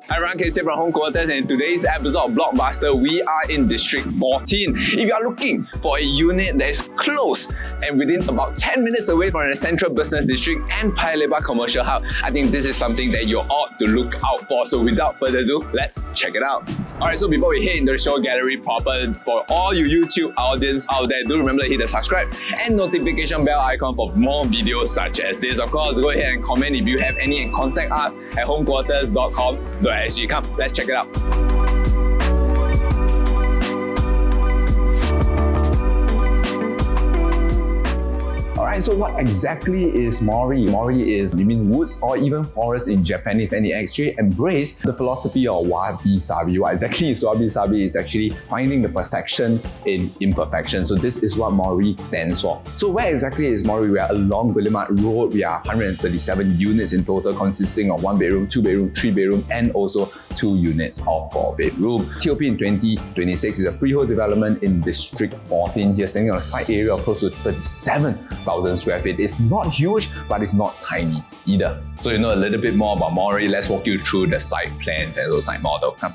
Hi, Ran Casey from Home Quarters, and in today's episode of BlkBuster, we are in District 14. If you are looking for a unit that is close and within about 10 minutes away from the Central Business District and Paya Lebar Commercial Hub, I think this is something that you ought to look out for. So without further ado, let's check it out. Alright, so before we head into the show gallery proper, for all you YouTube audience out there, do remember to hit the subscribe and notification bell icon for more videos such as this. Of course, go ahead and comment if you have any and contact us at homequarters.com.sg. Come, let's check it out. Alright, so what exactly is Mori? Mori is, you mean woods or even forest in Japanese, and it actually embraced the philosophy of Wabi-Sabi. What exactly is Wabi-Sabi? Is actually finding the perfection in imperfection. So this is what Mori stands for. So where exactly is Mori? We are along Guillemard Road. We are 137 units in total, consisting of 1 bedroom, 2 bedroom, 3 bedroom, and also 2 units of 4 bedroom. TOP in 2026 is a freehold development in District 14. Here, standing on a site area of close to 37,000 square feet. It's not huge, but it's not tiny either. So you know a little bit more about Mori. Let's walk you through the site plans and the site model. Come.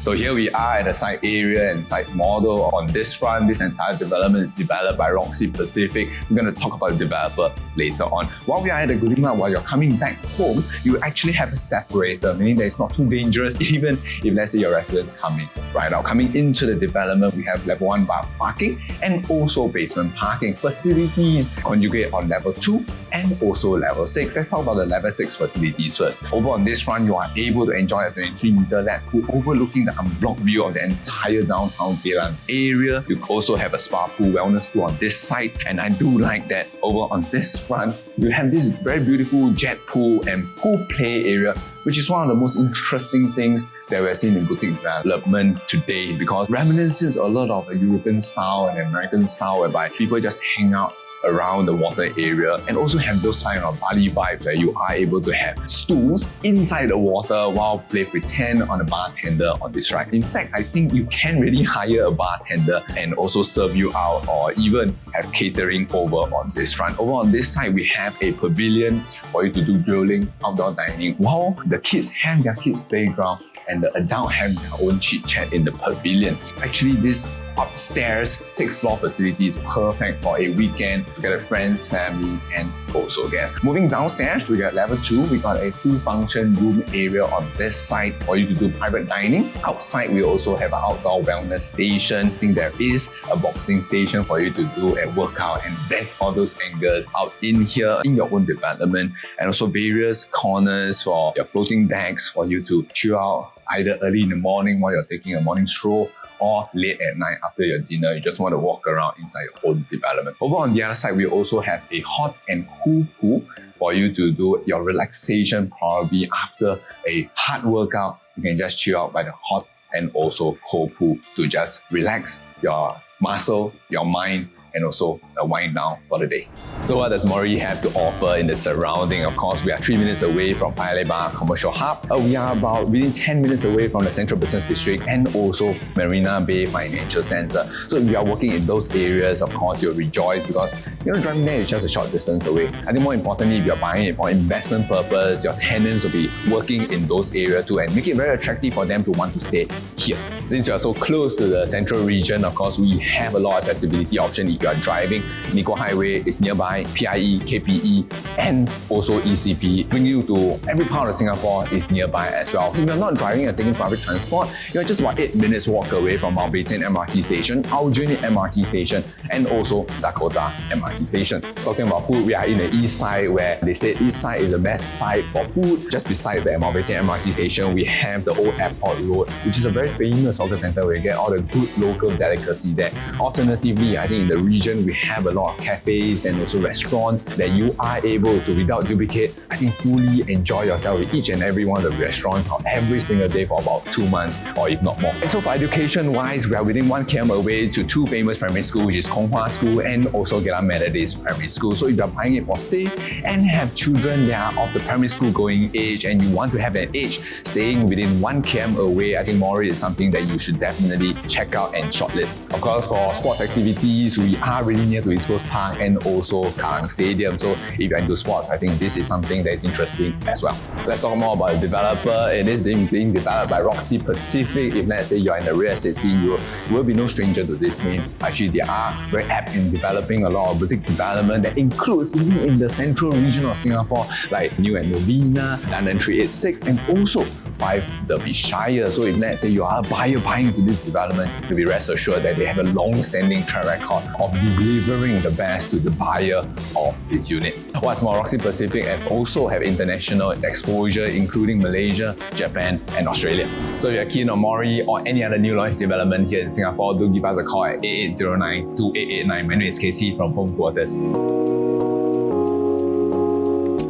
So here we are at the site area and site model. On this front, this entire development is developed by Roxy Pacific. We're going to talk about the developer later on. While we are at the Guillemard, while you're coming back home, you actually have a separator, meaning that it's not too dangerous even if, let's say, your residents come in. Right now, coming into the development, we have level 1 bar parking and also basement parking. Facilities conjugate on level 2 and also level 6. Let's talk about the level 6 facilities first. Over on this front, you are able to enjoy a 23-meter lap pool overlooking the unblocked view of the entire downtown Geylang area. You also have a spa pool, wellness pool on this side, and I do like that. Over on this front, you have this very beautiful jet pool and pool play area, which is one of the most interesting things that we're seeing in boutique development today, because reminisces a lot of a European style and American style whereby people just hang out around the water area, and also have those kind of Bali vibes where you are able to have stools inside the water while play pretend on a bartender on this ride. In fact, I think you can really hire a bartender and also serve you out, or even have catering over on this front. Over on this side, we have a pavilion for you to do grilling, outdoor dining, while the kids have their kids' playground and the adult have their own chit-chat in the pavilion. Actually, this upstairs 6th floor facility is perfect for a weekend together with friends, family, and also guests. Moving downstairs, we got level 2. We got a full function room area on this side for you to do private dining. Outside, we also have an outdoor wellness station. I think there is a boxing station for you to do a workout and vent all those angers out in here in your own development, and also various corners for your floating decks for you to chill out either early in the morning while you're taking a morning stroll, or late at night after your dinner, you just want to walk around inside your own development. Over on the other side, we also have a hot and cool pool for you to do your relaxation, probably after a hard workout. You can just chill out by the hot and also cold pool to just relax your muscle, your mind, and also wind down for the day. So what does Mori have to offer in the surrounding? Of course, we are 3 minutes away from Paya Lebar Commercial Hub. We are about within 10 minutes away from the Central Business District and also Marina Bay Financial Centre. So if you are working in those areas, of course, you'll rejoice because driving there is just a short distance away. I think more importantly, if you're buying it for investment purpose, your tenants will be working in those areas too, and make it very attractive for them to want to stay here. Since you are so close to the central region, of course, we have a lot of accessibility options. If you are driving, Nico Highway is nearby, PIE, KPE, and also ECP, bring you to every part of Singapore is nearby as well. If you're not driving and taking public transport, you're just about 8 minutes walk away from Mountbatten MRT station, Aljunied MRT station, and also Dakota MRT station. Talking about food, we are in the east side where they say east side is the best side for food. Just beside the Mountbatten MRT station, we have the old airport road, which is a very famous hawker center where you get all the good local delicacy there. Alternatively, I think in the region, we have a lot of cafes and also restaurants that you are able to, without duplicate, I think fully enjoy yourself with each and every one of the restaurants every single day for about 2 months or if not more. And so for education-wise, we are within 1 km away to 2 famous primary schools, which is Kong Hwa School and also Geylang Methodist Primary School. So if you're buying it for stay and have children that are of the primary school going age and you want to have an age staying within 1 km away, I think Mori is something that you should definitely check out and shortlist this. Of course, for sports activities, we are really near to East Coast Park and also Kallang Stadium. So if you're into sports, I think this is something that is interesting as well. Let's talk more about the developer. It is being developed by Roxy Pacific. If let's say you're in the real estate scene, you will be no stranger to this name. Actually, they are very apt in developing a lot of boutique development that includes even in the central region of Singapore, like New and Novena, London 386, and also 5 Derbyshire. So if let's say you are a buyer buying into this development, you'll be rest assured that they have a long-standing track record of delivering the best to the buyer of this unit. What's more, Roxy Pacific also have international exposure, including Malaysia, Japan, and Australia. So if you're keen on Mori or any other new launch development here in Singapore, do give us a call at 8809-2889. My name is KC from Home Quarters.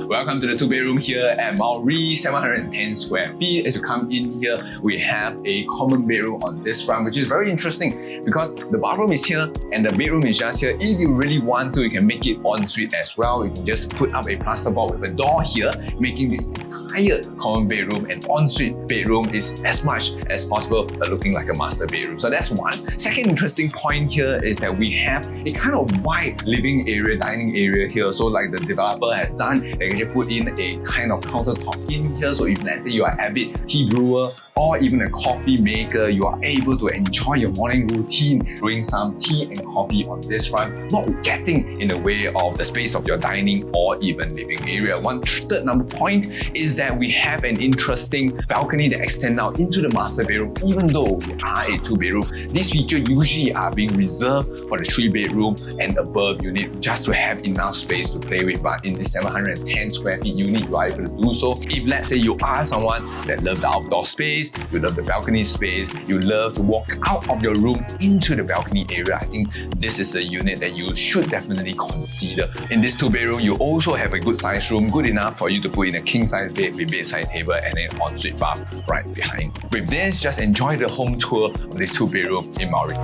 Welcome to the 2-bedroom here at Mori, 710 square feet. As you come in here, we have a common bedroom on this front, which is very interesting because the bathroom is here and the bedroom is just here. If you really want to, you can make it ensuite as well. You can just put up a plasterboard with a door here, making this entire common bedroom and ensuite bedroom is as much as possible looking like a master bedroom. So that's one. Second interesting point here is that we have a kind of wide living area, dining area here. So like the developer has done, they can put in a kind of countertop in here. So if let's say you are an avid tea brewer or even a coffee maker, you are able to enjoy your morning routine, doing some tea and coffee on this front, not getting in the way of the space of your dining or even living area. One third number point is that we have an interesting balcony that extends out into the master bedroom. Even though we are a 2-bedroom, this feature usually are being reserved for the 3-bedroom and above unit just to have enough space to play with. But in the 710 square feet unit, you are able to do so. If let's say you are someone that loves the outdoor space, you love the balcony space, you love to walk out of your room into the balcony area, I think this is a unit that you should definitely consider. In this 2-bedroom, you also have a good size room, good enough for you to put in a king-size bed with bedside table and an ensuite bath right behind. With this, just enjoy the home tour of this 2-bedroom in Mori.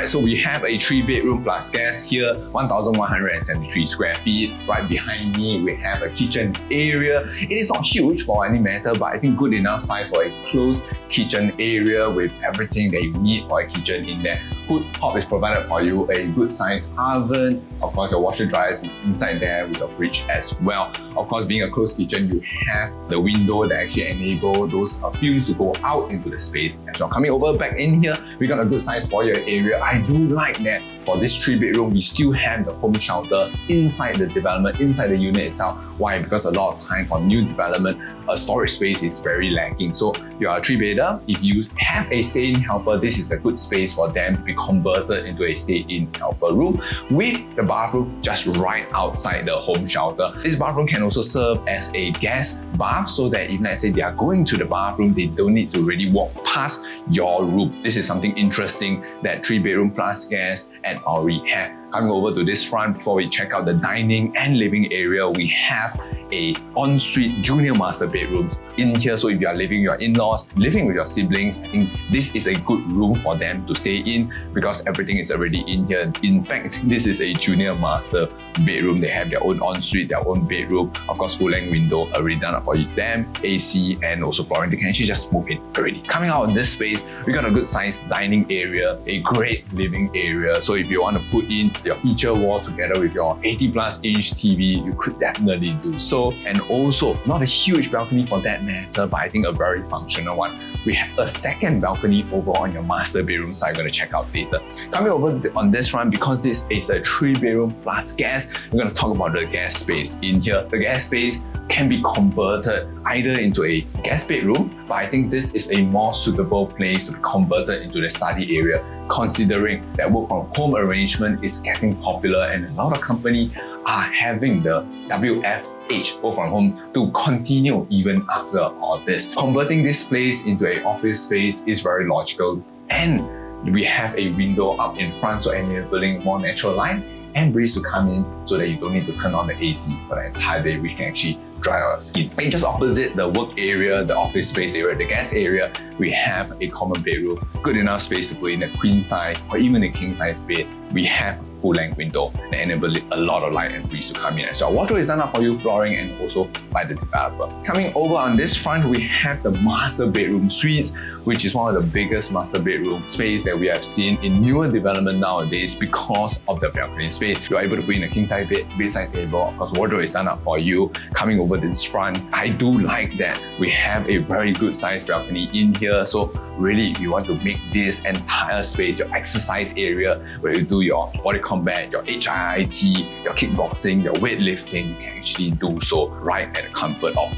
So we have a 3-bedroom plus guest here, 1,173 square feet. Right behind me, we have a kitchen area. It is not huge for any matter, but I think good enough size for a closed kitchen area with everything that you need for a kitchen in there. Hood top is provided for you, a good sized oven. Of course, your washer dryer is inside there with a fridge as well. Of course, being a closed kitchen, you have the window that actually enable those fumes to go out into the space as well. Coming over back in here, we got a good size foyer area. I do like that for this 3-bedroom, we still have the home shelter inside the development, inside the unit itself. Why? Because a lot of time for new development, storage space is very lacking. So you are a 3-bedder, if you have a stay-in helper, this is a good space for them to be converted into a stay-in helper room with the bathroom just right outside the home shelter. This bathroom can also serve as a guest bath so that if let's say they are going to the bathroom, they don't need to really walk past your room. This is something interesting that 3-bedroom plus guest at Mori have. Coming over to this front, before we check out the dining and living area, we have a ensuite junior master bedroom in here. So if you are living with your in-laws, living with your siblings, I think this is a good room for them to stay in because everything is already in here. In fact, this is a junior master bedroom. They have their own ensuite, their own bedroom, of course full-length window already done up for them, AC and also flooring. They can actually just move in already. Coming out in this space, we got a good sized dining area, a great living area. So if you want to put in your feature wall together with your 80+ inch TV, you could definitely do so. also. And also, not a huge balcony for that matter, but I think a very functional one. We have a second balcony over on your master bedroom side. We're going to check out later. Coming over on this front, because this is a 3-bedroom plus guest, we're going to talk about the guest space in here. The guest space can be converted either into a guest bedroom, but I think this is a more suitable place to be converted into the study area, considering that work from home arrangement is getting popular and a lot of companies are having the WFH, work from home, to continue even after all this. Converting this place into an office space is very logical, and we have a window up in front, so enabling more natural light and breeze to come in so that you don't need to turn on the AC for the entire day, which can actually dry out your skin. And just opposite the work area, the office space area, the guest area, we have a common bedroom. Good enough space to put in a queen size or even a king size bed. We have a full-length window that enables a lot of light and breeze to come in. So our wardrobe is done up for you, flooring, and also by the developer. Coming over on this front, we have the master bedroom suite, which is one of the biggest master bedroom space that we have seen in newer development nowadays because of the balcony space. You're able to put in a king size bed, bedside table, of course wardrobe is done up for you. Coming over this front, I do like that we have a very good sized balcony in here. So really, you want to make this entire space your exercise area where you do your body combat, your HIIT, your kickboxing, your weightlifting. You can actually do so right at the comfort of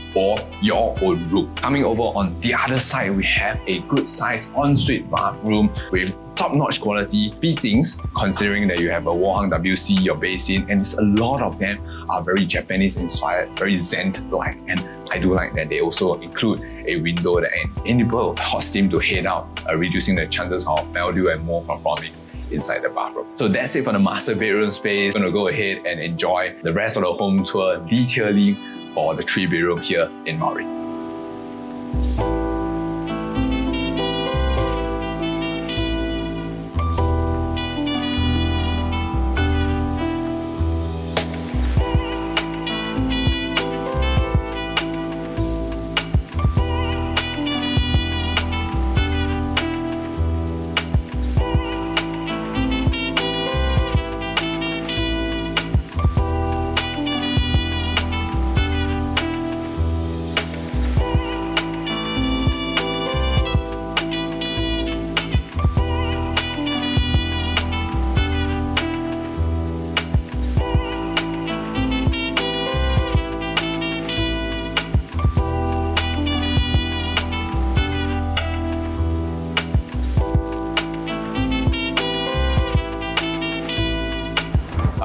your own room. Coming over on the other side, we have a good sized ensuite bathroom with top-notch quality fittings, considering that you have a wall-hung WC, your basin, and a lot of them are very Japanese inspired, very Zen-like, and I do like that they also include a window that enable hot steam to head out, reducing the chances of mildew and mold from forming inside the bathroom. So that's it for the master bedroom space. I'm gonna go ahead and enjoy the rest of the home tour detailing for the 3-bedroom here in Mori.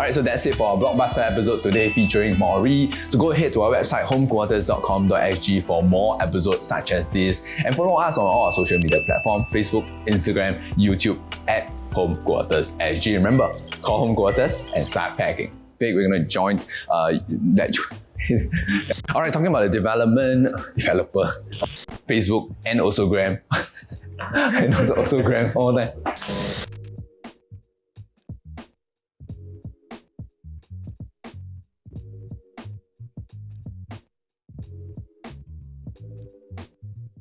Alright, so that's it for our BlkBuster episode today featuring Mori. So go ahead to our website homequarters.com.sg for more episodes such as this, and follow us on all our social media platforms, Facebook, Instagram, YouTube at homequarters.sg. Remember, call Home Quarters and start packing. Vic, we're going to join that. Alright, talking about the developer, Facebook and also Gram. And also Gram, all that.